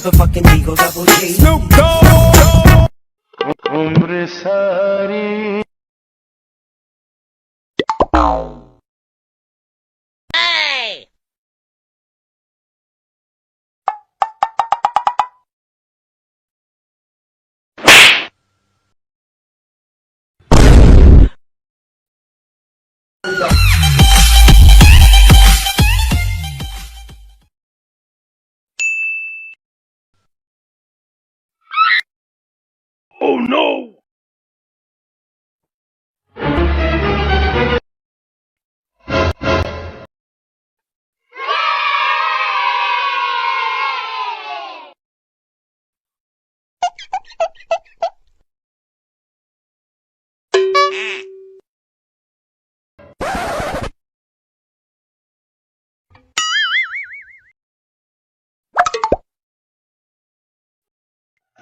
motherfucking Eagle Double G. Snoop Dogg. Umre sari. Hey! Oh no!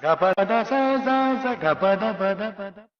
Gapada sa za za gapada bada bada.